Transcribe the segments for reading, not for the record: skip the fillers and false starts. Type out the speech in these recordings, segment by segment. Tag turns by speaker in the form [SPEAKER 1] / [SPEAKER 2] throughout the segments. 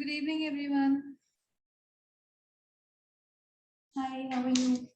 [SPEAKER 1] Good evening, everyone. Hi, how are you?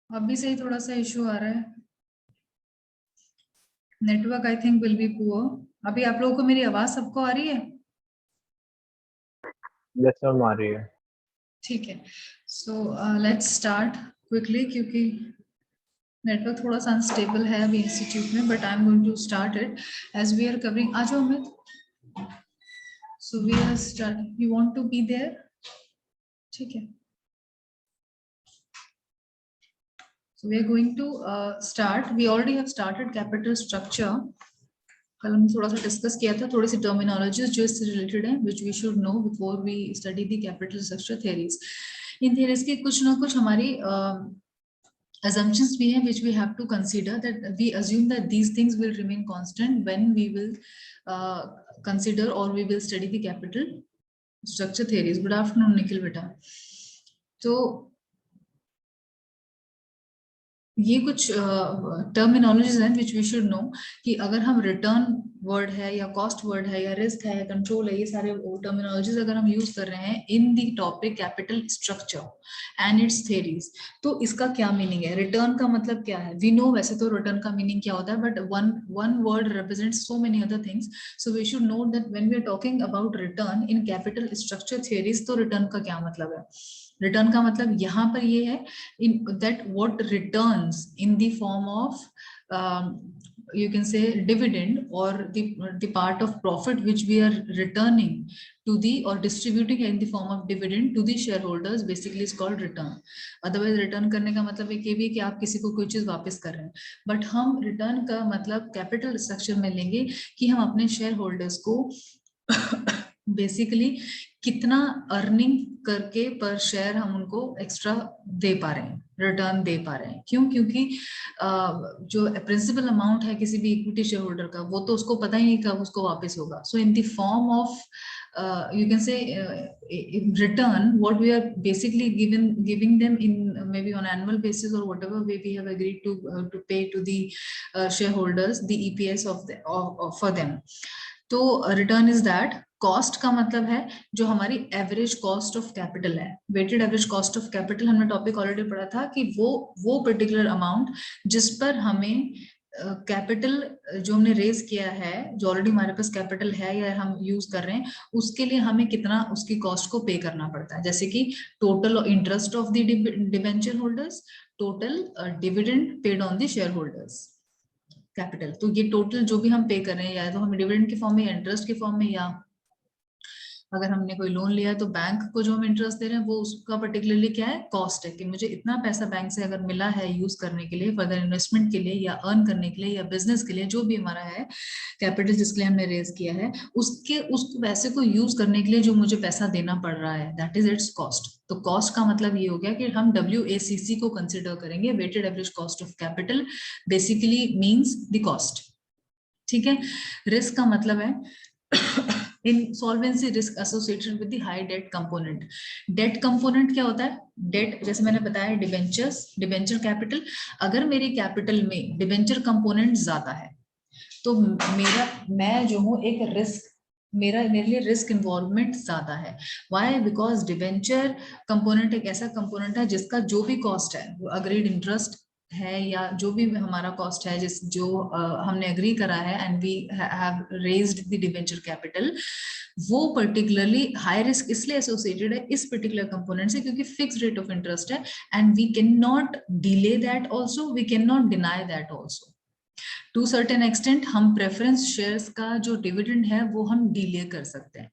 [SPEAKER 1] अभी से ही थोड़ा सा इशू आ रहा है. Network I think will be poor. अभी आप लोगों को मेरी आवाज सबको आ रही है?
[SPEAKER 2] यस मैम आ रही है.
[SPEAKER 1] ठीक है. सो लेट्स स्टार्ट क्विकली क्योंकि नेटवर्क थोड़ा सा अनस्टेबल है अभी इंस्टीट्यूट में, but I am going to start it as we are covering. आ जाओ Amit. So we are start. You want to be there? ठीक है. So we are going to start. We already have started capital structure. कल हमने थोड़ा सा discuss किया था, थोड़ी सी टर्मिनोलॉजीज जो इससे रिलेटेड है which we should know before we study the capital structure theories. इन थ्योरीज के कुछ ना कुछ हमारी assumptions भी हैं which we have to consider, that we assume that these things will remain constant when we will consider or we will study the capital structure theories. Good afternoon Nikhil बेटा. तो ये कुछ टर्मिनोलॉजीज हैं विच वी शुड नो कि अगर हम return word है या कॉस्ट वर्ड है या रिस्क है या कंट्रोल है, ये सारे टर्मिनोलॉजीज अगर हम यूज कर रहे हैं in the topic capital structure and it's theories, तो इसका क्या मीनिंग है? रिटर्न का मतलब क्या है? वी नो वैसे तो रिटर्न का मीनिंग क्या होता है, but one word represents so many other things. So we should note that when we are talking about return in capital structure theories, तो रिटर्न का क्या मतलब है? रिटर्न का मतलब यहाँ पर ये है in that what returns in the form of you can say dividend or the part of profit which we are returning to the or distributing in the form of dividend to the shareholders, basically is called return. otherwise return करने का मतलब ये भी कि आप किसी को कोई चीज वापस कर रहे हैं, बट हम रिटर्न का मतलब कैपिटल स्ट्रक्चर में लेंगे कि हम अपने शेयर होल्डर्स को बेसिकली कितना अर्निंग करके पर शेयर हम उनको एक्स्ट्रा दे पा रहे हैं, रिटर्न दे पा रहे हैं. क्यों? क्योंकि जो प्रिंसिपल अमाउंट है किसी भी इक्विटी शेयर होल्डर का, वो तो उसको पता ही नहीं कब उसको वापस होगा. So in the form of you can say in return what we are basically giving them in maybe on annual basis or whatever way we have agreed to pay to the shareholders the EPS of for them. तो return is that. Cost का मतलब है जो हमारी average cost of capital है, weighted average cost of capital. हमने topic already पढ़ा था कि वो पर्टिकुलर अमाउंट जिस पर हमें कैपिटल जो हमने रेज किया है, जो ऑलरेडी हमारे पास कैपिटल है या हम यूज कर रहे हैं, उसके लिए हमें कितना उसकी कॉस्ट को पे करना पड़ता है. जैसे कि total interest of the debenture holders, total dividend paid on the share holders capital. तो ये टोटल जो भी हम पे कर रहे हैं, या तो हम डिविडेंड के फॉर्म में या इंटरेस्ट के फॉर्म में या अगर हमने कोई लोन लिया है तो बैंक को जो हम इंटरेस्ट दे रहे हैं वो उसका पर्टिकुलरली क्या है, कॉस्ट है, कि मुझे इतना पैसा बैंक से अगर मिला है यूज करने के लिए, फर्दर इन्वेस्टमेंट के लिए या अर्न करने के लिए या बिजनेस के लिए, जो भी हमारा है कैपिटल जिसके लिए हमने रेज किया है, उसके उस पैसे को यूज करने के लिए जो मुझे पैसा देना पड़ रहा है, दैट इज इट्स कॉस्ट। तो कॉस्ट का मतलब ये हो गया कि हम WACC को कंसिडर करेंगे, weighted average cost of capital, basically means the cost. ठीक है। रिस्क का मतलब है insolvency risk associated with the high debt component. Debt component क्या होता है? डेट जैसे मैंने बताया डिबेंचर्स, डिबेंचर कैपिटल। अगर मेरी कैपिटल में डिबेंचर कंपोनेंट ज्यादा है तो मेरा मैं जो हूँ एक रिस्क, मेरे लिए रिस्क इन्वॉल्वमेंट ज्यादा है। व्हाई? बिकॉज डिबेंचर कंपोनेंट एक ऐसा कंपोनेंट है जिसका जो भी कॉस्ट है, वो अग्रीड इंटरेस्ट है या जो भी हमारा कॉस्ट है, जिस जो हमने एग्री करा है and we have raised the debenture capital, वो पर्टिकुलरली हाई रिस्क इसलिए एसोसिएटेड है इस पर्टिकुलर कंपोनेंट से क्योंकि फिक्स रेट ऑफ इंटरेस्ट है and we can not delay that also, we can not deny that also. To certain extent हम preference shares का जो डिविडेंड है वो हम डिले कर सकते हैं।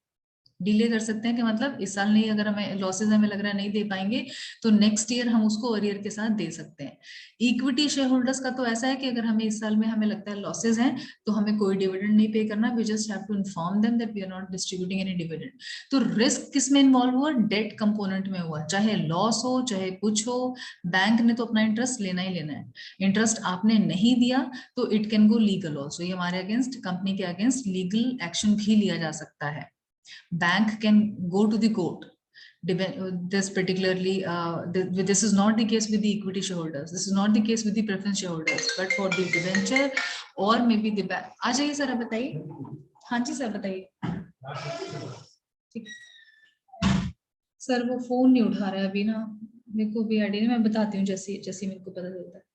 [SPEAKER 1] डिले कर सकते हैं कि मतलब इस साल नहीं, अगर हमें लॉसेस हमें लग रहा है नहीं दे पाएंगे तो नेक्स्ट ईयर हम उसको अरियर के साथ दे सकते हैं। इक्विटी शेयर होल्डर्स का तो ऐसा है कि अगर हमें इस साल में हमें लगता है लॉसेस हैं तो हमें कोई डिविडेंड नहीं पे करना, we just have to inform them that we are not distributing any dividend. तो रिस्क किस में इन्वॉल्व हुआ? डेट कंपोनेंट में हुआ, चाहे लॉस हो चाहे कुछ हो, बैंक ने तो अपना इंटरेस्ट लेना ही लेना है। इंटरेस्ट आपने नहीं दिया तो it can go legal also, ये हमारे अगेंस्ट, कंपनी के अगेंस्ट लीगल एक्शन भी लिया जा सकता है। Bank can go to the court. This particularly, this is not the case with the equity shareholders. This is not the case with the preference shareholders. But for the debenture or maybe the bank. आ जाइए sir, आप बताइए। हाँ जी sir बताइए। ठीक। Sir वो phone नहीं उठा रहा है अभी ना, मेरे को भी आईडिया नहीं, मैं बताती हूँ जैसे जैसे मेरे को पता चलता है।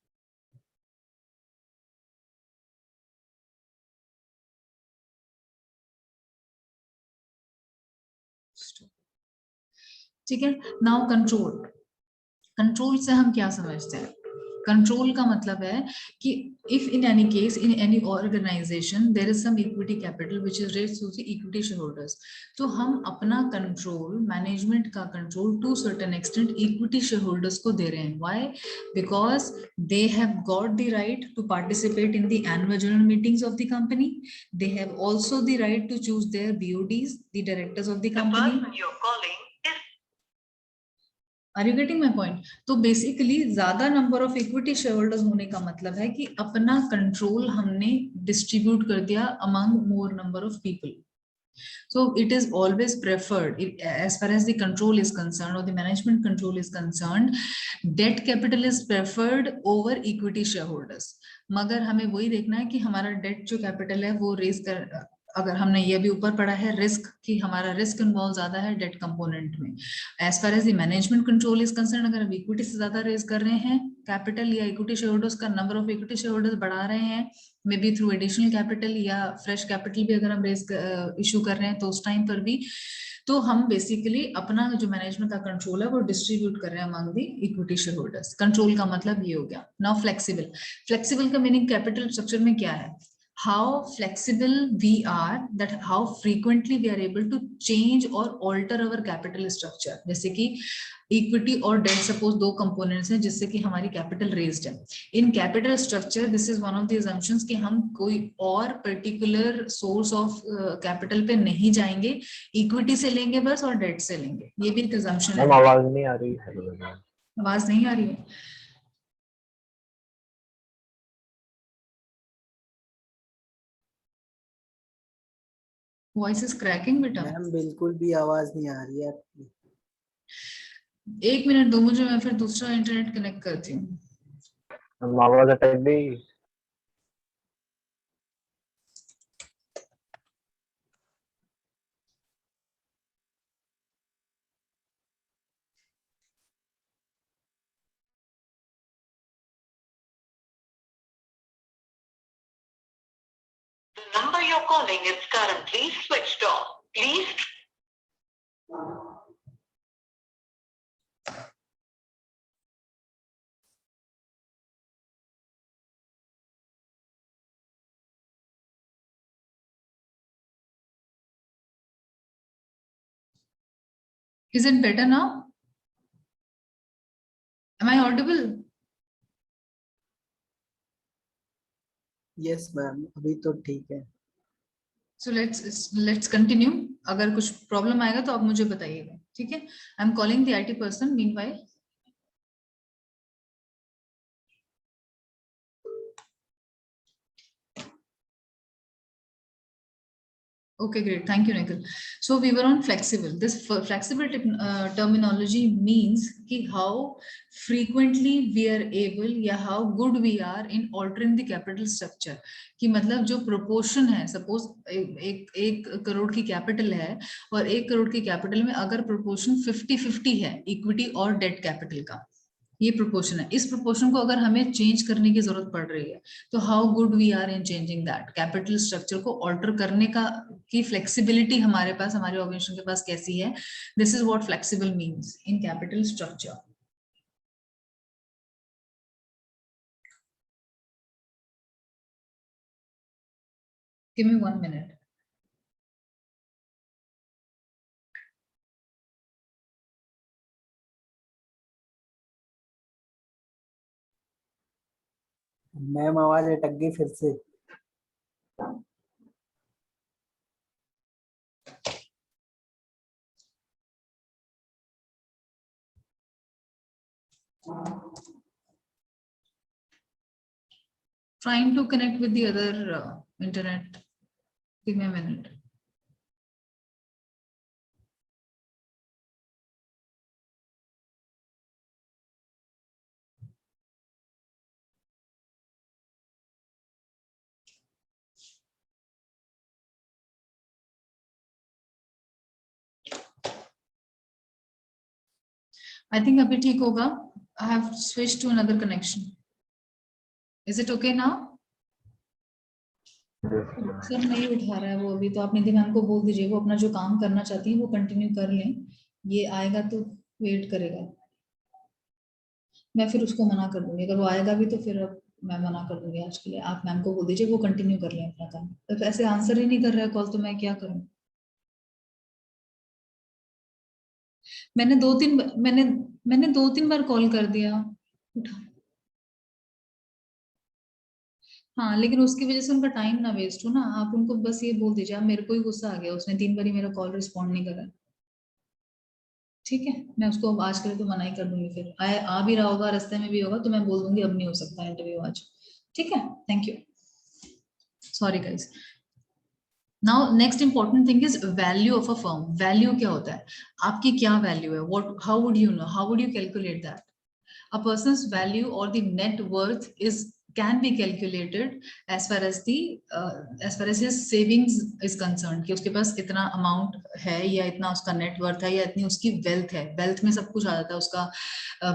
[SPEAKER 1] ठीक है। Now control. कंट्रोल से हम क्या समझते हैं? कंट्रोल का मतलब है कि if in any case in any organisation there is some equity capital which is raised to the equity share holders, तो हम अपना कंट्रोल, मैनेजमेंट का control to certain extent equity share holders को दे रहे हैं। Why? Because they have got the right to participate in the annual general meetings of the company, they have also the right to choose their BODs, the directors of the company. Are you getting my point? तो basically ज्यादा number of equity share holders होने का मतलब है कि अपना control हमने distribute कर दिया among more number of people. So it is always preferred, as far as the control is concerned or the management control is concerned, debt capital is preferred over equity shareholders. मगर हमें वही देखना है कि हमारा date जो capital है वो रेज कर, अगर हमने ये भी ऊपर पढ़ा है रिस्क, कि हमारा रिस्क इन्वॉल्व ज्यादा है डेट कंपोनेंट में। As far as the management control is concern, अगर हम इक्विटी से ज्यादा रेज कर रहे हैं कैपिटल या इक्विटी शेयर होल्डर्स का number of equity share holders बढ़ा रहे हैं, may be through additional capital या फ्रेश कैपिटल भी अगर हम रेज इशू कर रहे हैं तो उस टाइम पर भी, तो हम बेसिकली अपना जो मैनेजमेंट का कंट्रोल है वो डिस्ट्रीब्यूट कर रहे हैं among the equity share holders. Control का मतलब ये हो गया। Now flexible. फ्लेक्सिबल का मीनिंग कैपिटल स्ट्रक्चर में क्या है? how flexible we are, that how frequently we are able to change or alter our capital structure। जैसे कि इक्विटी और डेट सपोज दो कंपोनेंट्स हैं जिससे कि हमारी कैपिटल रेज्ड है। इन capital structure this is one of the assumptions कि हम कोई और पर्टिकुलर सोर्स ऑफ कैपिटल पे नहीं जाएंगे, इक्विटी से लेंगे बस और डेट से लेंगे, ये भी एक असम्पशन है।
[SPEAKER 2] आवाज नहीं आ रही है।
[SPEAKER 1] आवाज नहीं आ रही है? वॉइस इज क्रैकिंग बेटा।
[SPEAKER 3] मैम बिल्कुल भी आवाज नहीं आ रही है आपकी।
[SPEAKER 1] 1 मिनट दो मुझे, मैं फिर दूसरा इंटरनेट कनेक्ट करती हूँ।
[SPEAKER 2] आवाज अटक गई।
[SPEAKER 4] The number you're calling is currently switched off. Please
[SPEAKER 1] Is it better now? Am I audible?
[SPEAKER 3] Yes ma'am, अभी तो ठीक है।
[SPEAKER 1] So let's continue. अगर कुछ प्रॉब्लम आएगा तो आप मुझे बताइएगा, ठीक है? I am calling the IT person meanwhile. Okay, great. Thank you, Nikhil. So we were on flexible. This flexible terminology means कि how frequently we are able या how good we are in altering the capital structure. कि मतलब जो proportion है, suppose एक करोड़ की capital है और 1 करोड़ की capital में अगर proportion 50-50 है equity और debt capital का, ये प्रोपोर्शन है, इस प्रोपोर्शन को अगर हमें चेंज करने की जरूरत पड़ रही है तो how good we are in changing that capital structure को ऑल्टर करने का की फ्लेक्सिबिलिटी हमारे पास, हमारे ऑर्गेनाइजेशन के पास कैसी है. This is what flexible means in capital structure. Give me 1 minute.
[SPEAKER 3] Ma'am आवाज अटक गई फिर से।
[SPEAKER 1] Trying to connect with the other internet. Give me a minute. I think अभी ठीक होगा. I have switched to another connection. Is it okay now? Sir नहीं उठा रहा है वो अभी, तो आप निधि मैम को बोल दीजिए वो अपना जो काम करना चाहती है वो कंटिन्यू कर लें, ये आएगा तो वेट करेगा. मैं फिर उसको मना कर दूंगी, अगर वो आएगा भी तो फिर अब मैं मना कर दूंगी आज के लिए. आप मैम को बोल दीजिए वो कंटिन्यू कर लें अपना काम. तो ऐसे आंसर ही नहीं कर रहा है कॉल, तो मैं क्या करूं. मैंने 2-3 बार कॉल कर दिया, उठा. हाँ, लेकिन उसकी वजह से उनका टाइम ना वेस्ट हो ना. आप उनको बस ये बोल दीजिए, आप मेरे को ही गुस्सा आ गया, उसने 3 बार मेरा कॉल रिस्पॉन्ड नहीं करा. ठीक है, मैं उसको आज के लिए तो मना ही कर दूंगी. फिर आ भी रहा होगा, रास्ते में भी होगा, तो मैं बोल दूंगी अब नहीं हो सकता इंटरव्यू आज. ठीक है, thank you. Sorry guys. Now next important thing is value of a firm. Value क्या होता है, आपकी क्या वैल्यू है, what, how would you know, how would you calculate that. A person's value or the net worth can be calculated as far as his savings is concerned, कि उसके पास इतना amount है या इतना उसका नेट वर्थ है या इतनी उसकी वेल्थ है. वेल्थ में सब कुछ आ जाता है, उसका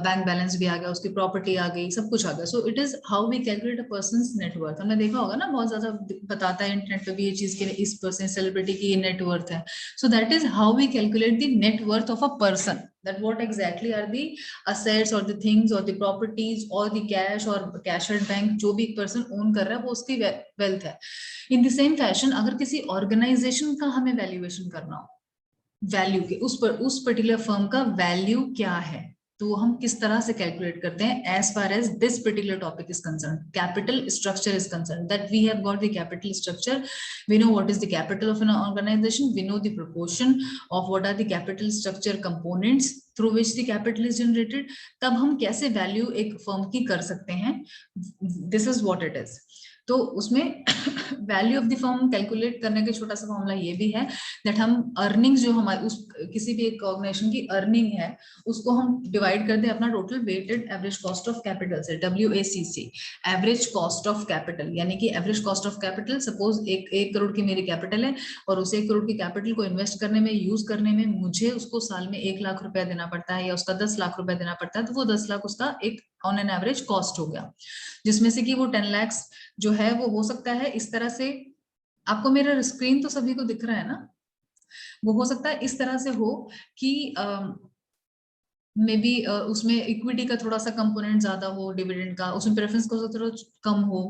[SPEAKER 1] बैंक बैलेंस भी आ गया, उसकी प्रॉपर्टी आ गई, सब कुछ आ गया. So it is how we calculate a person's net worth. हमने देखा होगा ना, बहुत ज्यादा बताता है इंटरनेट पे भी ये चीज, के इस पर्सन सेलिब्रिटी की ये नेट वर्थ है. So that is how we calculate the net worth of a person, that what exactly are the assets or the things or the properties or the cash or cash at bank जो भी एक person own कर रहा है वो उसकी wealth है. In the same fashion अगर किसी organization का हमें valuation करना हो, वैल्यू के उस पर्टिकुलर फर्म का वैल्यू क्या है, तो वो हम किस तरह से कैलकुलेट करते हैं as far as this particular topic is concern, capital structure is concern. That we have got the capital structure, we know what is the capital of an organisation, we know the proportion of what are the capital structure components through which the capital is generated. तब हम कैसे value एक firm की कर सकते हैं, this is what it is. तो उसमें value of the firm calculate करने का छोटा सा फॉर्मूला ये भी है दैट हम अर्निंग्स जो हमारे उस किसी भी एक ऑर्गेनाइजेशन की अर्निंग है उसको हम डिवाइड कर दें अपना total weighted average cost of capital से, WACC, average cost of capital. यानी कि average cost of capital, suppose एक करोड़ की मेरी कैपिटल है और उस 1 करोड़ की कैपिटल को इन्वेस्ट करने में, यूज करने में मुझे उसको साल में 1 लाख रुपया देना पड़ता है या उसका 10 लाख रुपया देना पड़ता है, तो वो 10 लाख उसका एक ऑन एन एवरेज कॉस्ट हो गया. जिसमें से कि वो 10 लाख जो है वो हो सकता है इस तरह से, आपको मेरा स्क्रीन तो सभी को दिख रहा है ना, वो हो सकता है इस तरह से हो कि मे बी उसमें इक्विटी का थोड़ा सा कंपोनेंट ज्यादा हो, डिविडेंड का, उसमें प्रेफरेंस कॉस्ट थोड़ा कम हो,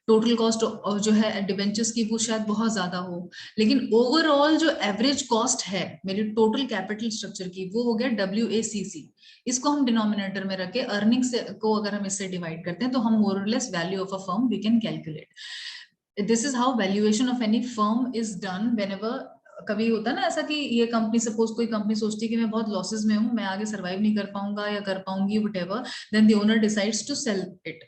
[SPEAKER 1] टोटल कॉस्ट जो है डिबेंचर्स की वो शायद बहुत ज्यादा हो, लेकिन ओवरऑल जो एवरेज कॉस्ट है मेरी टोटल कैपिटल स्ट्रक्चर की वो हो गया WACC। इसको हम डिनोमिनेटर में रखे अर्निंग्स को अगर हम इससे डिवाइड करते हैं तो हम मोर और less value of a firm we can calculate. This is how valuation of any firm is done whenever कभी होता है ना ऐसा कि ये कंपनी, सपोज कोई कंपनी सोचती है कि मैं बहुत लॉसेस में हूं, मैं आगे सर्वाइव नहीं कर पाऊंगा या कर पाऊंगी, whatever, then the owner decides to sell it.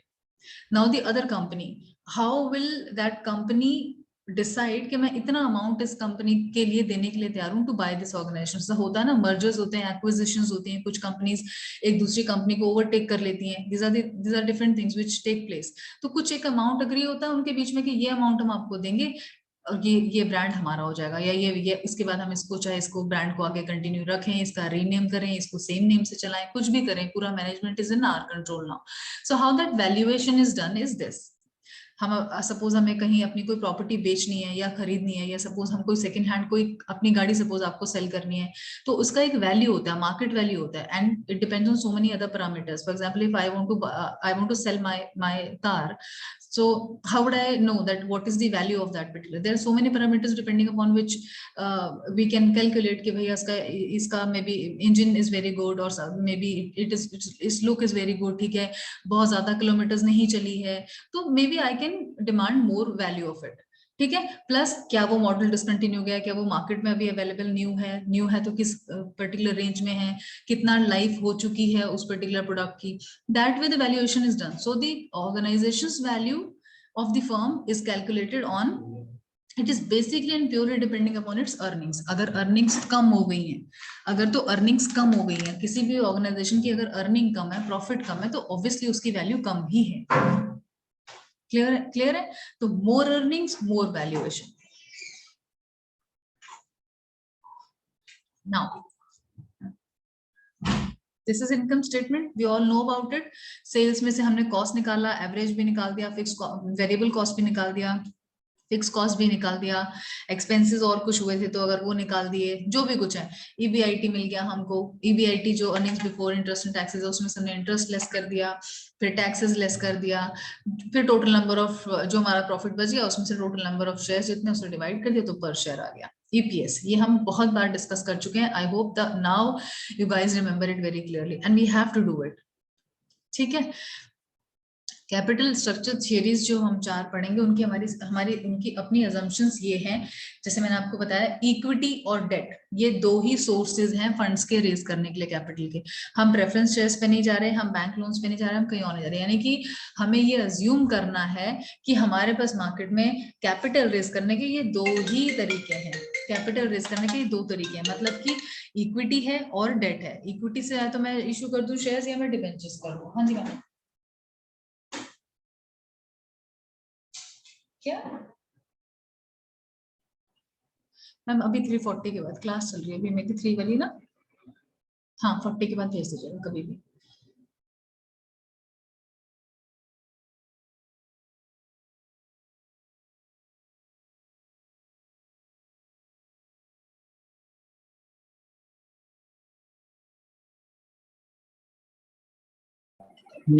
[SPEAKER 1] Now the other company, how will that company decide कि मैं इतना अमाउंट इस कंपनी के लिए देने के लिए तैयार हूं टू बाय दिस ऑर्गेनाइजेशन। होता है ना, मर्जर्स होते हैं, एक्विजिशंस होती हैं, कुछ कंपनीज एक दूसरी कंपनी को ओवरटेक कर लेती हैं, these are different things which take place। तो कुछ एक अमाउंट अग्री होता है उनके बीच में कि ये अमाउंट हम आपको देंगे और ये ब्रांड हमारा हो जाएगा, या ये इसके बाद हम इसको चाहे इसको ब्रांड को आगे कंटिन्यू रखें, इसका रीनेम करें, इसको सेम नेम से चलाएं, कुछ भी करें, पूरा management is in our control now. So how that valuation is done is this. हम सपोज हमें कहीं अपनी कोई प्रॉपर्टी बेचनी है या खरीदनी है, या सपोज हम कोई सेकंड हैंड कोई अपनी गाड़ी सपोज आपको सेल करनी है, तो उसका एक वैल्यू होता है, मार्केट वैल्यू होता है, and it depends on so many other parameters. For example if I want to sell my car, so how would I know that what is the value of that particular? There are so many parameters depending upon which we can calculate कि भैया इसका maybe engine is very good or maybe its look is very good, ठीक है, बहुत ज्यादा kilometres नहीं चली है, तो maybe I can demand more value of it, ठीक है। प्लस क्या वो मॉडल डिसकंटिन्यू गया, क्या वो मार्केट में अभी अवेलेबल न्यू है तो किस पर्टिकुलर रेंज में है, कितना लाइफ हो चुकी है उस पर्टिकुलर प्रोडक्ट की, that way the valuation is done. So the organisations value of the firm is calculated on, it is basically and purely depending upon its earnings. अगर अर्निंग्स कम हो गई हैं, अगर तो अर्निंग्स कम हो गई हैं किसी भी ऑर्गेनाइजेशन की, अगर अर्निंग कम है, प्रॉफिट कम है, तो ऑब्वियसली उसकी वैल्यू कम ही है। क्लियर है? तो more earnings more valuation. Now this is income statement, we all know about it. Sales में से हमने कॉस्ट निकाला, एवरेज भी निकाल दिया, फिक्स वेरिएबल कॉस्ट भी निकाल दिया, फिक्स कॉस्ट भी निकाल दिया, एक्सपेंसेस और कुछ हुए थे तो अगर वो निकाल दिए, जो भी कुछ है। EBIT मिल गया हमको, EBIT जो earnings before interest and taxes है, उसमें से हमने इंटरेस्ट लेस कर दिया, फिर टैक्सेस लेस कर दिया, फिर टोटल नंबर ऑफ जो हमारा प्रॉफिट बच गया उसमें से टोटल नंबर ऑफ शेयर्स जितने उसे डिवाइड कर दिया तो पर शेयर आ गया। EPS ये हम बहुत बार डिस्कस कर चुके हैं। I hope the now you guys remember it very clearly and we have to do it, ठीक है। कैपिटल स्ट्रक्चर थियरीज जो हम 4 पढ़ेंगे उनकी उनकी अपनी अजम्पशंस ये हैं, जैसे मैंने आपको बताया इक्विटी और डेट ये 2 ही सोर्सेज हैं फंड्स के रेज करने के लिए कैपिटल के। हम प्रेफरेंस शेयर्स पे नहीं जा रहे, हम बैंक लोन्स पे नहीं जा रहे, हम कहीं और नहीं जा रहे, यानी कि हमें ये अज्यूम करना है कि हमारे पास मार्केट में कैपिटल रेज करने के ये 2 ही तरीके हैं। कैपिटल रेज करने के ये 2 तरीके हैं, मतलब कि इक्विटी है और डेट है। इक्विटी से तो मैं इश्यू कर दूं शेयर्स या मैं डिबेंचर्स कर दूं। हाँ जी मैम, क्या मैम अभी 3:40 के बाद क्लास चल रही है, अभी मेरी 3 वाली ना, हाँ 40 के बाद भेज दीजिएगा कभी भी।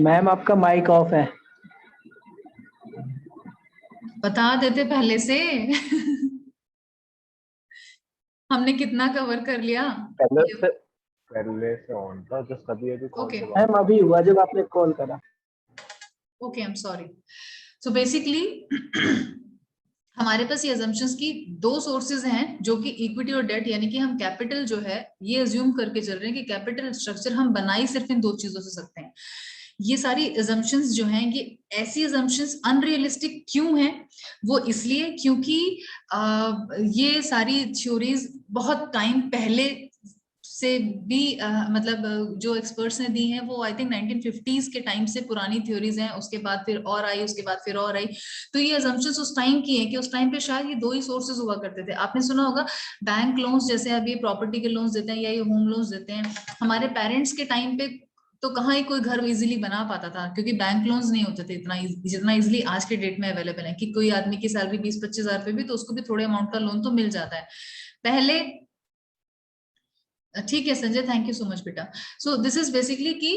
[SPEAKER 3] मैम आपका माइक ऑफ है।
[SPEAKER 1] बता देते पहले से हमने कितना कवर कर लिया।
[SPEAKER 2] पहले से ऑन था, जस्ट अभी कॉल
[SPEAKER 1] Okay.
[SPEAKER 2] पे बात।
[SPEAKER 3] मैम अभी हुआ जब आपने कॉल करा।
[SPEAKER 1] Okay, I am sorry. So basically हमारे पास ये assumptions की 2 सोर्सेज हैं जो कि इक्विटी और डेट, यानी कि हम कैपिटल जो है ये अज्यूम करके चल रहे हैं कि कैपिटल स्ट्रक्चर हम बना ही सिर्फ इन 2 चीजों से सकते हैं। ये सारी assumptions जो हैं ये ऐसी assumptions अनरियलिस्टिक क्यों हैं? वो इसलिए क्योंकि ये सारी थ्योरीज बहुत टाइम पहले से भी मतलब जो एक्सपर्ट्स ने दी हैं वो आई थिंक 1950s के टाइम से पुरानी थ्योरीज हैं, उसके बाद फिर और आई, उसके बाद फिर और आई। तो ये assumptions उस टाइम की हैं कि उस टाइम पे शायद ये 2 ही सोर्सेज हुआ करते थे। आपने सुना होगा बैंक लोन्स, जैसे अभी प्रॉपर्टी के लोन्स देते हैं या ये होम लोन्स देते हैं, हमारे पेरेंट्स के टाइम पे तो कहाँ ही कोई घर इजीली बना पाता था, क्योंकि बैंक लोन्स नहीं होते थे इतना जितना इजीली आज के डेट में अवेलेबल है कि कोई आदमी की सैलरी 20-25 हजार पे भी तो उसको भी थोड़े अमाउंट का लोन तो मिल जाता है। पहले ठीक है Sanjay, thank you so much बेटा। सो दिस इज बेसिकली कि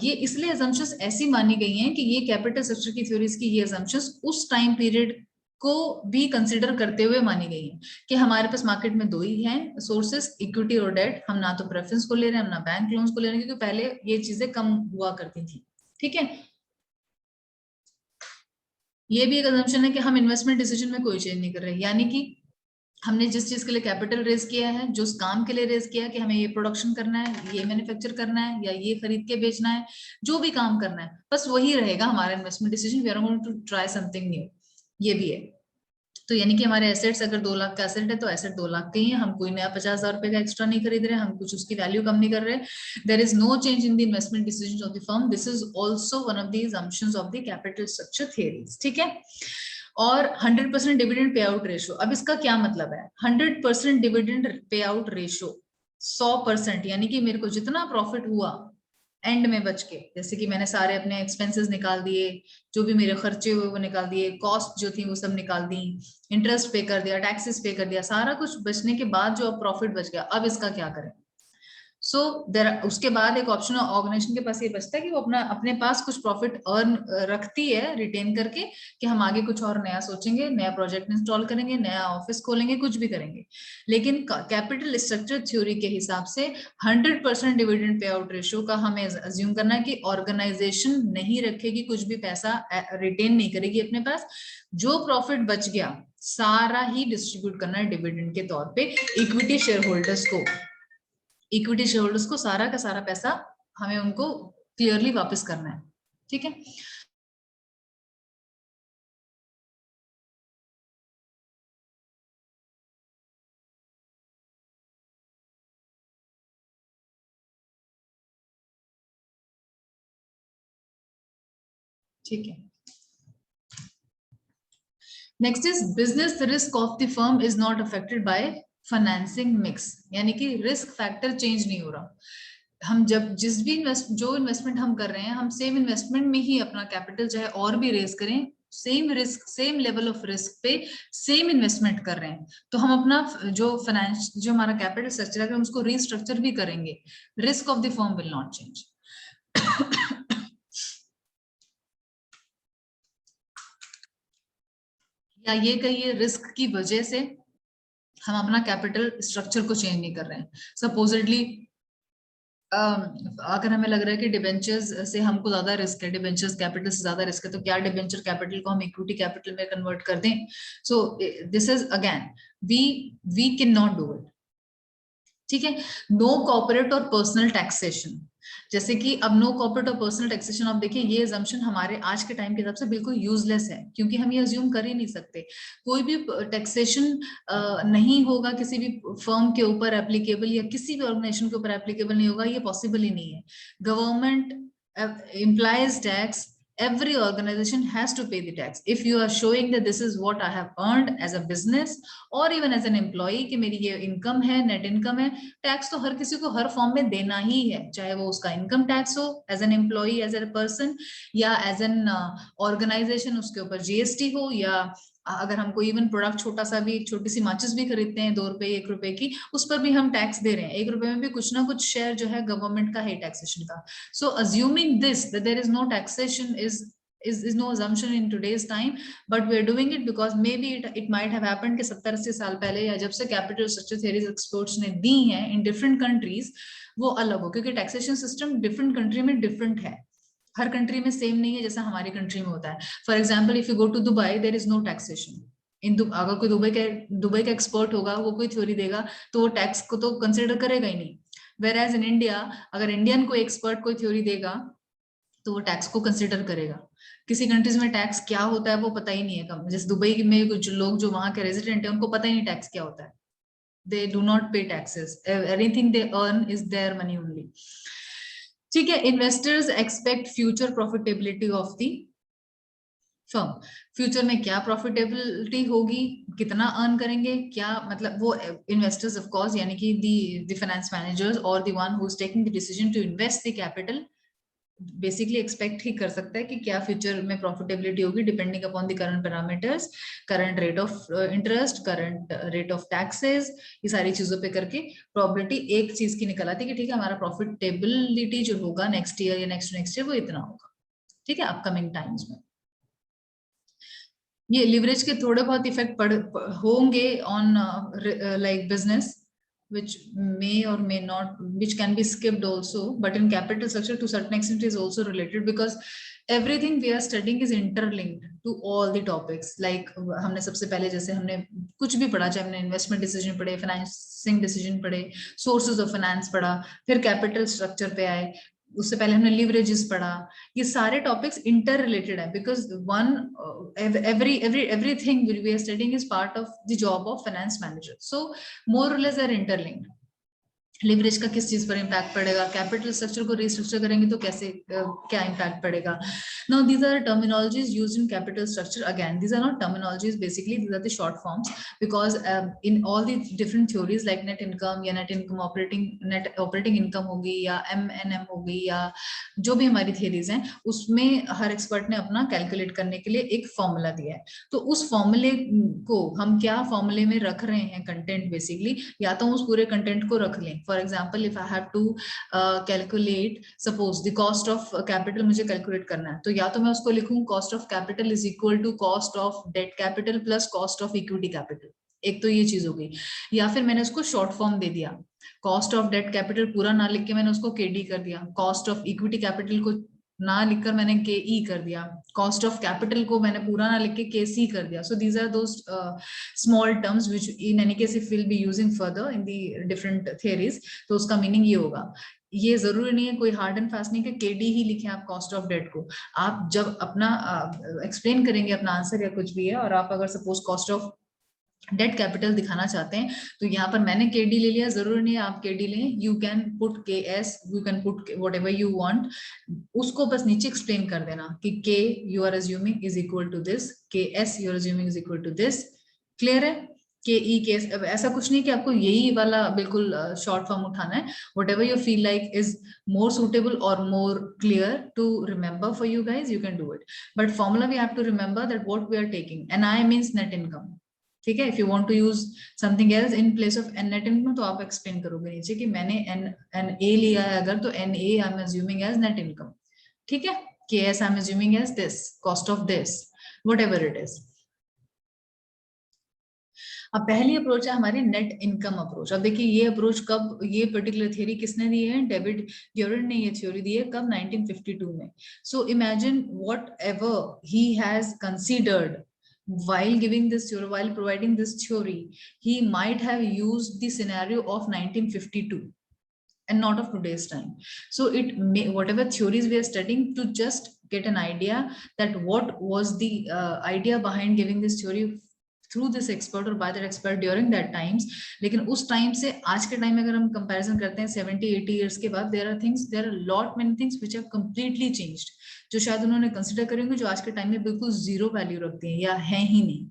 [SPEAKER 1] ये इसलिए assumptions ऐसी मानी गई हैं कि ये कैपिटल स्ट्रक्चर की थ्योरीज की ये assumptions उस टाइम पीरियड को भी कंसिडर करते हुए मानी गई है कि हमारे पास मार्केट में दो ही हैं सोर्सेस, इक्विटी और डेट। हम ना तो प्रेफरेंस को ले रहे हैं, हम ना बैंक लोन्स को ले रहे हैं, क्योंकि पहले ये चीजें कम हुआ करती थी। ठीक है, ये भी एक assumption है कि हम इन्वेस्टमेंट डिसीजन में कोई चेंज नहीं कर रहे, यानी कि हमने जिस चीज के लिए कैपिटल रेज किया है, जो उस काम के लिए रेज किया है कि हमें ये प्रोडक्शन करना है, ये मैन्युफैक्चर करना है, या ये खरीद के बेचना है, जो भी काम करना है, बस वही रहेगा हमारा investment decision. We are going to try something new, ये भी है। तो यानी कि हमारे एसेट्स अगर 2 लाख का एसेट है तो एसेट 2 लाख के ही है, हम कोई नया 50,000 रुपए का एक्स्ट्रा नहीं खरीद रहे, हम कुछ उसकी वैल्यू कम नहीं कर रहे। There is no change in the investment decisions of the firm. This is also one of the assumptions of the capital structure theories. ठीक है, और 100% डिविडेंड पे आउट रेशियो। अब इसका क्या मतलब है? 100% डिविडेंड पे आउट रेशियो, 100%, यानी कि मेरे को जितना प्रॉफिट हुआ एंड में बच के, जैसे कि मैंने सारे अपने एक्सपेंसेस निकाल दिए, जो भी मेरे खर्चे हुए वो निकाल दिए, कॉस्ट जो थी वो सब निकाल दी, इंटरेस्ट पे कर दिया, टैक्सेस पे कर दिया, सारा कुछ बचने के बाद जो अब प्रॉफिट बच गया, अब इसका क्या करें? सो उसके बाद एक ऑप्शन ऑर्गेनाइजेशन के पास ये बचता है कि वो अपने पास कुछ प्रॉफिट अर्न रखती है रिटेन करके, कि हम आगे कुछ और नया सोचेंगे, नया प्रोजेक्ट इंस्टॉल करेंगे, नया ऑफिस खोलेंगे, कुछ भी करेंगे। लेकिन कैपिटल स्ट्रक्चर थ्योरी के हिसाब से 100% डिविडेंड पे आउट रेशियो का हमें अज्यूम करना है कि ऑर्गेनाइजेशन नहीं रखेगी, कुछ भी पैसा रिटेन नहीं करेगी अपने पास, जो प्रॉफिट बच गया सारा ही डिस्ट्रीब्यूट करना है डिविडेंड के तौर पे इक्विटी शेयर होल्डर्स को। इक्विटी शेयर होल्डर्स को सारा का सारा पैसा हमें उनको क्लियरली वापस करना है। ठीक है, ठीक है। Next is business risk of the firm is not affected by financing mix, यानी कि रिस्क फैक्टर चेंज नहीं हो रहा। हम जब जिस भी जो इन्वेस्टमेंट हम कर रहे हैं, हम सेम इन्वेस्टमेंट में ही अपना कैपिटल चाहे और भी रेज करें, same risk, same level of risk पे सेम इन्वेस्टमेंट कर रहे हैं, तो हम अपना जो फाइनेंस, जो हमारा कैपिटल स्ट्रक्चर है, हम उसको रीस्ट्रक्चर भी करेंगे, risk of the firm will not change. या ये कहिए रिस्क की वजह से हम अपना कैपिटल स्ट्रक्चर को चेंज नहीं कर रहे हैं। सपोजिटली अगर हमें लग रहा है कि डिबेंचर्स से हमको ज्यादा रिस्क है, डिबेंचर्स कैपिटल से ज्यादा रिस्क है, तो क्या डिबेंचर कैपिटल को हम इक्विटी कैपिटल में कन्वर्ट कर दें? So this is again we can not do it. ठीक है, नो कॉर्पोरेट और पर्सनल टैक्सेशन, जैसे कि अब नो कॉर्पोरेट और पर्सनल टैक्सेशन, आप देखिए ये assumption हमारे आज के टाइम के हिसाब से बिल्कुल यूजलेस है, क्योंकि हम ये अज्यूम कर ही नहीं सकते। कोई भी टैक्सेशन नहीं होगा किसी भी फर्म के ऊपर एप्लीकेबल, या किसी भी ऑर्गेनाइजेशन के ऊपर एप्लीकेबल नहीं होगा, ये पॉसिबल ही नहीं है। Government implies tax, every organization has to pay the tax. If you are showing that this is what I have earned as a business or even as an employee, कि मेरी ये income है, net income है, tax तो हर किसी को हर form में देना ही है, चाहे वो उसका इनकम टैक्स हो as an employee, as a person, या एज एन ऑर्गेनाइजेशन उसके ऊपर जीएसटी हो, या अगर हम कोई इवन प्रोडक्ट छोटा सा भी, छोटी सी माचिस भी खरीदते हैं 2 रुपए 1 रुपए की, उस पर भी हम टैक्स दे रहे हैं। 1 रुपए में भी कुछ ना कुछ शेयर जो है गवर्नमेंट का है टैक्सेशन का। So assuming this, that there is no taxation is no assumption in today's time, but we are doing it because maybe it might have happened कि 70-80 साल पहले, या जब से कैपिटल स्ट्रक्चर थ्योरीज एक्सपर्ट्स ने दी हैं इन डिफरेंट कंट्रीज, वो अलग हो, क्योंकि टैक्सेशन सिस्टम डिफरेंट कंट्री में डिफरेंट है, हर कंट्री में सेम नहीं है जैसा हमारी कंट्री में होता है। For example, if you go to Dubai, there is no taxation in अगर कोई दुबई का एक्सपर्ट होगा, वो कोई थ्योरी देगा, तो वो टैक्स को तो कंसिडर करेगा ही नहीं। Whereas in India, अगर इंडियन कोई एक्सपर्ट कोई थ्योरी देगा तो वो टैक्स को कंसिडर करेगा। किसी कंट्रीज में टैक्स क्या होता है वो पता ही नहीं है, कम जैसे दुबई में कुछ लोग जो वहां के रेजिडेंट है, उनको पता ही नहीं टैक्स क्या होता है। दे डू नॉट पे taxes, anything they earn is their money only. ठीक है, investors expect future profitability of the firm, future में क्या प्रॉफिटेबिलिटी होगी, कितना अर्न करेंगे, क्या मतलब, वो इन्वेस्टर्स ऑफ कोर्स, यानी कि द फाइनेंस मैनेजर्स और the one who is taking the decision to invest the capital, basically expect ही कर सकता है कि क्या फ्यूचर में प्रॉफिटेबिलिटी होगी depending upon the current parameters, current rate of interest, current rate of taxes, ये सारी चीजों पे करके प्रोबेबिलिटी एक चीज की निकल आती है कि ठीक है हमारा प्रॉफिटेबिलिटी जो होगा नेक्स्ट ईयर या नेक्स्ट ईयर वो इतना होगा, ठीक है, अपकमिंग टाइम्स में। ये लिवरेज के थोड़े बहुत इफेक्ट होंगे on like business which may or may not, which can be skipped also, but in capital structure to certain extent is also related because everything we are studying is interlinked to all the topics. Like हमने सबसे पहले जैसे हमने कुछ भी पढ़ा, चाहे हमने इन्वेस्टमेंट डिसीजन पढ़े, फाइनेंसिंग डिसीजन पढ़े, सोर्सेज ऑफ फाइनेंस पढ़ा, फिर कैपिटल स्ट्रक्चर पे आए, उससे पहले हमने लिवरेजेस पढ़ा, ये सारे टॉपिक्स इंटर रिलेटेड है because one everything we are studying is part of the job of finance manager, so more और लेस आर इंटरलिंक्ड। लिवरेज का किस चीज पर इम्पैक्ट पड़ेगा, कैपिटल स्ट्रक्चर को रिस्ट्रक्चर करेंगे तो कैसे क्या इम्पैक्ट पड़ेगा। Now these are terminologies used in capital structure, again these are not terminologies, basically these are the short forms because in all the different theories like net income या net income net operating income होगी या MNM होगी या जो भी हमारी theories हैं उसमें हर एक्सपर्ट ने अपना कैलकुलेट करने के लिए एक फॉर्मूला दिया है, तो उस फॉर्मूले को हम क्या फॉर्मूले में रख रहे हैं कंटेंट, बेसिकली या तो उस पूरे कंटेंट को रख लें। For example, if I have to calculate, suppose the cost of capital मुझे calculate करना है, तो या तो मैं उसको लिखूं cost of capital is equal to cost of debt capital plus cost of equity capital, एक तो ये चीज हो गई, या फिर मैंने उसको शॉर्ट फॉर्म दे दिया, cost of debt capital पूरा ना लिख के मैंने उसको KD कर दिया, cost of equity capital को ना लिखकर मैंने KE कर दिया, कॉस्ट ऑफ कैपिटल को मैंने पूरा ना लिख के KC कर दिया। So these are those small terms which in any case if will be using further in the different theories, तो उसका मीनिंग ये होगा। ये जरूरी नहीं है कोई हार्ड एंड फास्ट नहीं कि KD ही लिखें आप कॉस्ट ऑफ डेट को, आप जब अपना एक्सप्लेन करेंगे अपना आंसर या कुछ भी है और आप अगर suppose cost of debt capital दिखाना चाहते हैं तो यहाँ पर मैंने KD ले लिया, जरूरी नहीं है आप KD लें, you can put KS, you can put whatever you want, उसको बस नीचे एक्सप्लेन कर देना कि K you are assuming is equal to this, KS you are assuming is equal to this, clear है। KE केस ऐसा कुछ नहीं कि आपको यही वाला बिल्कुल शॉर्ट फॉर्म उठाना है, whatever you feel like is more suitable और more clear to remember for you guys, you can do it, but formula we have to remember that what we are taking, NI means net income, ठीक है। If you want to use something else in place of net income तो आप explain करोगे नीचे कि मैंने NA लिया है अगर तो NA I am assuming as net income, ठीक है। KS I am assuming as this, cost of this, whatever it is. अब पहली अप्रोच है हमारी नेट इनकम अप्रोच। अब देखिए ये अप्रोच कब, ये पर्टिकुलर थ्योरी किसने दी है, डेविड ड्यूरेंट ने ये थ्योरी दी है कब, 1952 में। So imagine what ever he has considered while giving this theory, while providing this theory, he might have used the scenario of 1952 and not of today's time. So it may, whatever theories we are studying, to just get an idea that what was the idea behind giving this theory through this expert or by that expert during that times. लेकिन उस time से आज के time में अगर हम comparison करते हैं 70-80 years के बाद, there are things, there are lot many things which have completely changed, जो शायद उन्होंने कंसिडर करेंगे जो आज के टाइम में बिल्कुल जीरो वैल्यू रखती हैं या है ही नहीं,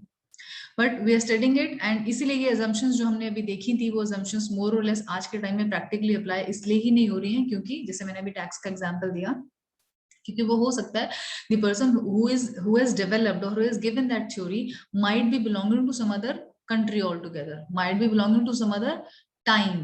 [SPEAKER 1] but we are studying it. And इसीलिए ये assumptions जो हमने अभी देखी थी वो assumptions मोर और लेस आज के टाइम में प्रैक्टिकली अप्लाई इसलिए ही नहीं हो रही हैं क्योंकि जैसे मैंने अभी टैक्स का एग्जांपल दिया, क्योंकि वो हो सकता है the person who has developed or who has given that theory might be belonging to some other country altogether, might be belonging to some other time,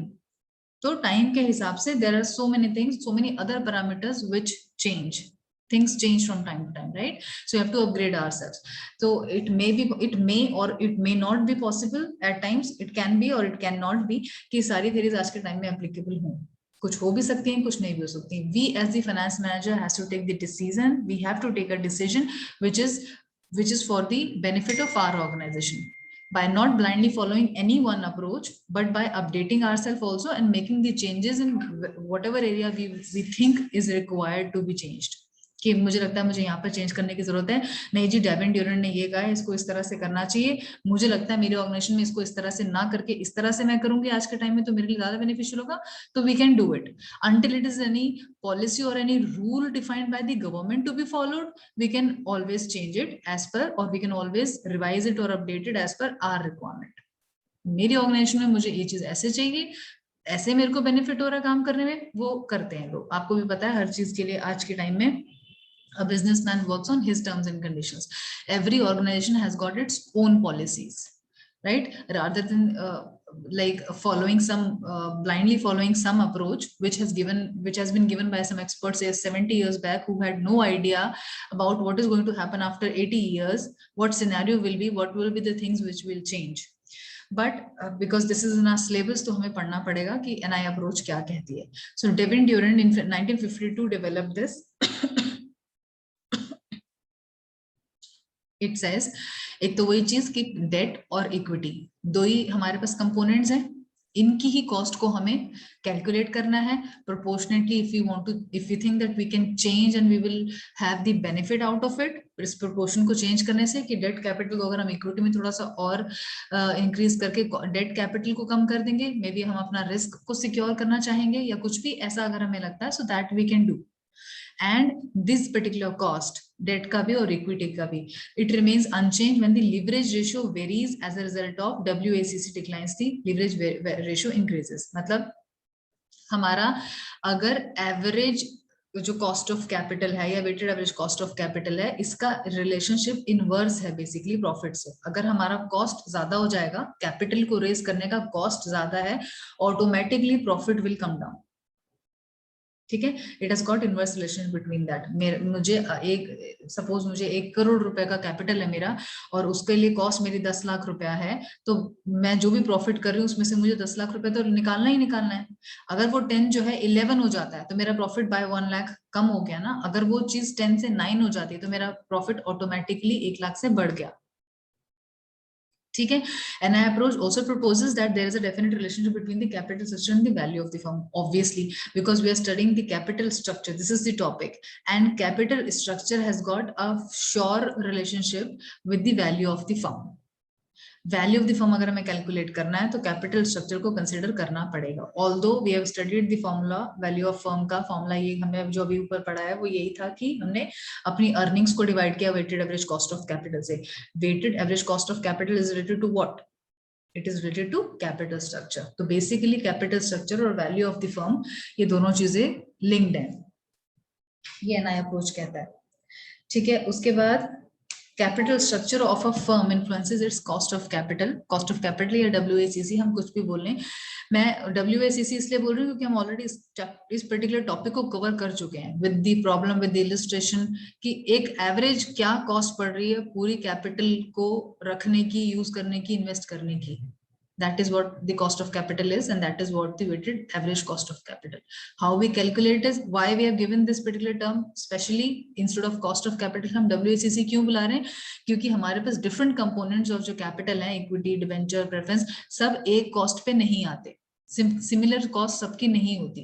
[SPEAKER 1] तो टाइम के हिसाब से there are so many things, so many other parameters which change, things change from time to time, right? So you have to upgrade ourselves. So it may be, it may or it may not be possible at times, it can be or it cannot be कि सारी theories आज के time में applicable हों, कुछ हो भी सकती हैं कुछ नहीं भी हो सकती हैं। We as the finance manager has to take the decision, we have to take a decision which is for the benefit of our organization, by not blindly following any one approach but by updating ourselves also and making the changes in whatever area we think is required to be changed, कि मुझे लगता है मुझे यहाँ पर change करने की जरूरत है, नहीं जी डेविड ड्यूरेंट ने ये कहा है इसको इस तरह से करना चाहिए, मुझे लगता है मेरे ऑर्गेनाइजेशन में इसको इस तरह से ना करके इस तरह से मैं करूंगी आज के टाइम में तो मेरे लिए ज्यादा बेनिफिशियल होगा, तो we can do it until it is any policy or any rule defined by the government to be followed, we can always change it as per, or we can always revise it or update it as per our requirement. मेरी organisation में मुझे ये चीज ऐसे चाहिए, ऐसे मेरे को बेनिफिट हो रहा है काम करने में, वो करते हैं लोग। आपको भी पता है हर चीज के लिए आज के टाइम में a businessman works on his terms and conditions. Every organization has got its own policies, right? Rather than like following some blindly following some approach which has been given by some experts say 70 years back, who had no idea about what is going to happen after 80 years, what scenario will be, what will be the things which will change. But because this is in our syllabus, तो हमें पढ़ना पड़ेगा कि NI approach क्या कहती है. So Devin Durant in 1952 developed this. It says, एक तो वही चीज कि डेट और इक्विटी दो ही हमारे पास कंपोनेंट्स हैं, इनकी ही कॉस्ट को हमें कैलकुलेट करना है proportionately. If you want to, if you think that we can change and we will have the benefit out of it, इस प्रोपोर्शन को चेंज करने से कि डेट कैपिटल को अगर हम इक्विटी में थोड़ा सा और इंक्रीज करके डेट कैपिटल को कम कर देंगे, मे बी हम अपना रिस्क को सिक्योर करना चाहेंगे या कुछ भी ऐसा अगर हमें लगता है, so that we can do. And this particular cost, debt का भी और equity का भी, it remains unchanged when the leverage ratio varies as a result of WACC declines, the leverage ratio increases. मतलब हमारा अगर एवरेज जो कॉस्ट ऑफ कैपिटल है या weighted average cost of capital है, इसका रिलेशनशिप इनवर्स है बेसिकली प्रॉफिट से। अगर हमारा कॉस्ट ज्यादा हो जाएगा, कैपिटल को रेज करने का कॉस्ट ज्यादा है, automatically profit will come down. ठीक है, it has got inverse relation between that. मुझे एक सपोज मुझे 1 करोड़ रुपए का कैपिटल है मेरा और उसके लिए कॉस्ट मेरी 10 लाख रुपया है, तो मैं जो भी प्रॉफिट कर रही हूँ उसमें से मुझे 10 लाख रुपए तो निकालना ही निकालना है। अगर वो 10 जो है 11 हो जाता है तो मेरा प्रॉफिट बाय 1 लाख कम हो गया ना। अगर वो चीज 10 से 9 हो जाती है तो मेरा प्रॉफिट ऑटोमेटिकली 1 लाख से बढ़ गया। ठीक है, NI approach also proposes that there is a definite relationship between the capital structure and the value of the firm, obviously because we are studying the capital structure, this is the topic, and capital structure has got a sure relationship with the value of the firm. Value of the firm अगर हमें calculate करना है तो capital structure को consider करना पड़ेगा। Although we have studied the formula, value of firm का formula ये हमें जो अभी ऊपर पढ़ा है वो यही था कि हमने अपनी अर्निंग्स को डिवाइड किया weighted average cost of capital से। Weighted average cost of capital is related to what? It is related to capital structure. तो बेसिकली कैपिटल स्ट्रक्चर और वैल्यू ऑफ द फर्म ये दोनों चीजें लिंक्ड हैं, ये NI अप्रोच कहता है। ठीक है, उसके बाद capital structure of a firm influences it's cost of capital. Cost of capital या WACC हम कुछ भी बोल लें, मैं WACC इसलिए बोल रही हूँ क्योंकि हम ऑलरेडी इस पर्टिकुलर टॉपिक को कवर कर चुके हैं with the problem with the illustration कि एक एवरेज क्या कॉस्ट पड़ रही है पूरी कैपिटल को रखने की, यूज करने की, इन्वेस्ट करने की। That is what the cost of capital is, and that is what the weighted average cost of capital. How we calculate is why we have given this particular term specially instead of cost of capital हम WACC क्यों बुला रहे हैं? क्योंकि हमारे पास different components of जो capital है, equity, debenture, preference, सब एक cost पे नहीं आते। सिमिलर कॉस्ट सबकी नहीं होती,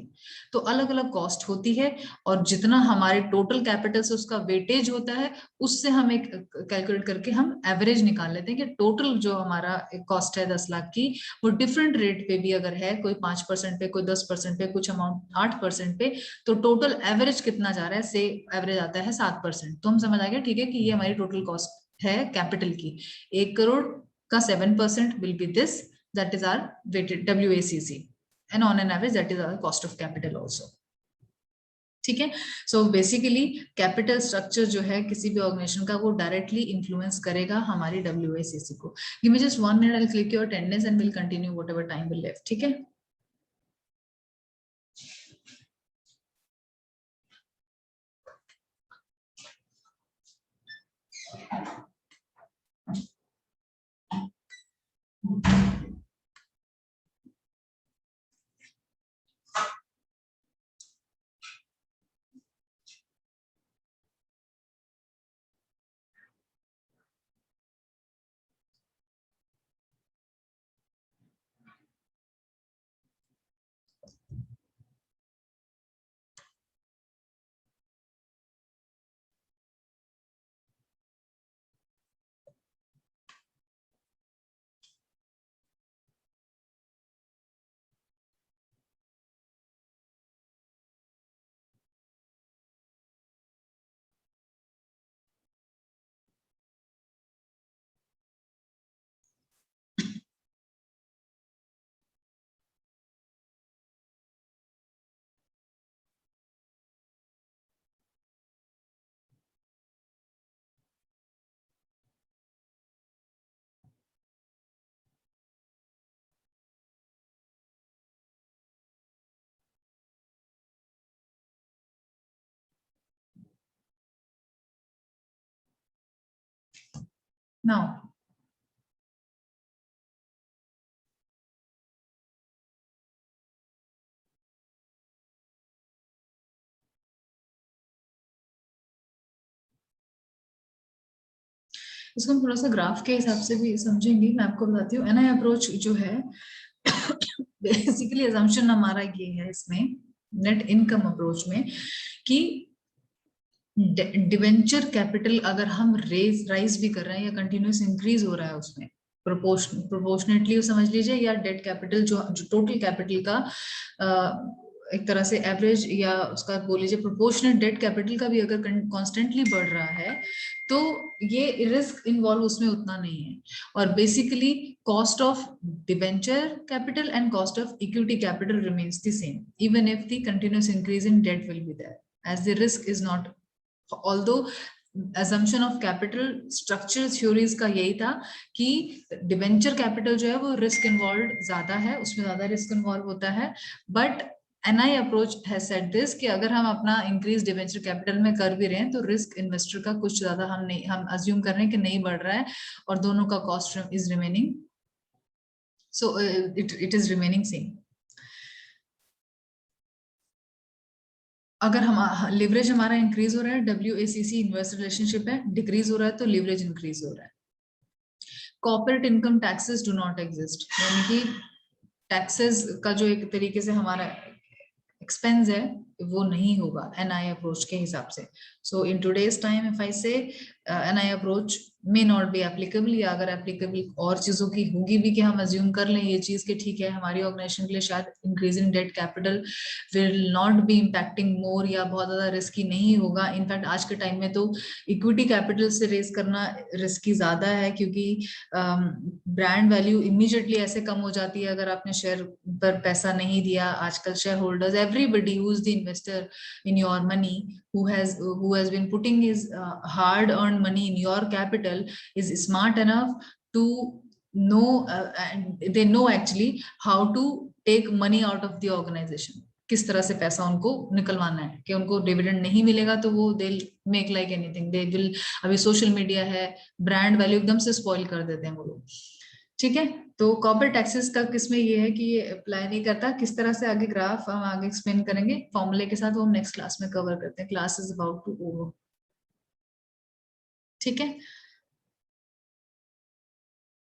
[SPEAKER 1] तो अलग अलग कॉस्ट होती है और जितना हमारे टोटल कैपिटल से उसका वेटेज होता है उससे हम एक कैलकुलेट करके हम एवरेज निकाल लेते हैं कि टोटल जो हमारा कॉस्ट है 10 लाख की वो डिफरेंट रेट पे भी अगर है, कोई 5% पे, कोई 10% पे, कुछ अमाउंट 8% पे, तो टोटल एवरेज कितना जा रहा है, से एवरेज आता है 7%। तो हम समझ आ गया ठीक है कि ये हमारी टोटल कॉस्ट है कैपिटल की। 1 करोड़ का 7% will be this, that is our weighted WACC, and on an average that is our cost of capital also. ठीक है, सो बेसिकली कैपिटल स्ट्रक्चर जो है किसी भी ऑर्गेनाइजेशन का वो डायरेक्टली इन्फ्लुएंस करेगा हमारी WACC को। Give me just 1 minute, I will click your attendance and will continue whatever time will left. ठीक है। Now, इसको हम थोड़ा सा ग्राफ के हिसाब से भी समझेंगे। मैं आपको बताती हूँ एनआई अप्रोच जो है बेसिकली असम्पशन हमारा ये है इसमें नेट इनकम अप्रोच में कि डिवेंचर कैपिटल अगर हम राइज भी कर रहे हैं या कंटिन्यूस इंक्रीज हो रहा है उसमें प्रोपोर्शनेटली समझ लीजिए, या डेट कैपिटल जो टोटल कैपिटल का एक तरह से एवरेज या उसका बोल लीजिए प्रोपोर्शनेट डेट कैपिटल का भी अगर कॉन्स्टेंटली बढ़ रहा है तो ये रिस्क इन्वॉल्व उसमें उतना नहीं है। और basically cost of debenture capital and cost of equity capital remains the same even if the continuous increase in debt will be there as the risk is not, although assumption of capital structure theories का यही था कि debenture capital जो है वो risk involve ज्यादा है, उसमें ज्यादा रिस्क इन्वॉल्व होता है, but NI approach has said this कि अगर हम अपना इंक्रीज डिवेंचर कैपिटल में कर भी रहे हैं तो रिस्क इन्वेस्टर का कुछ ज्यादा हम अज्यूम कर रहे हैं कि नहीं बढ़ रहा है और दोनों का cost is remaining, so it is remaining same. अगर हम लिवरेज हमारा इंक्रीज हो रहा है, WACC इन्वर्स रिलेशनशिप है, डिक्रीज हो रहा है तो लिवरेज इंक्रीज हो रहा है। Corporate income taxes do not exist, यानी कि टैक्सेस का जो एक तरीके से हमारा एक्सपेंस है वो नहीं होगा एनआई अप्रोच के हिसाब से। So in today's time if I say NI approach may not be applicable, या अगर एप्लीकेबल और चीजों की होगी भी कि हम अज्यूम कर लें ये चीज कि ठीक है हमारी ऑर्गेनाइजेशन के लिए शायद increase in debt capital will not be impacting more या बहुत ज्यादा रिस्की नहीं होगा। इनफैक्ट आज के टाइम में तो इक्विटी कैपिटल से रेज करना रिस्की ज्यादा है क्योंकि ब्रांड वैल्यू इमीडिएटली ऐसे कम हो जाती है अगर आपने शेयर पर पैसा नहीं दिया। आजकल share holders everybody who is the investor in your money, who has been putting his hard earned money in your capital is smart enough to know and they know actually how to take money out of the organization, किस तरह से पैसा उनको निकलवाना है कि उनको dividend नहीं मिलेगा तो वो they make like anything they will. अभी सोशल मीडिया है, ब्रांड वैल्यू एकदम से स्पॉइल कर देते हैं वो लोग, ठीक है। तो कॉर्पोरेट टैक्सेस का किसमें ये है कि ये अप्लाई नहीं करता, किस तरह से आगे ग्राफ हम आगे एक्सप्लेन करेंगे फॉर्मूले के साथ, वो हम नेक्स्ट क्लास में कवर करते हैं। Class is about to over, ठीक है।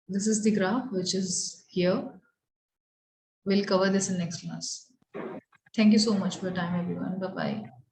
[SPEAKER 1] This is the graph which is here, we'll cover this in next class. Thank you so much for your time everyone, bye bye.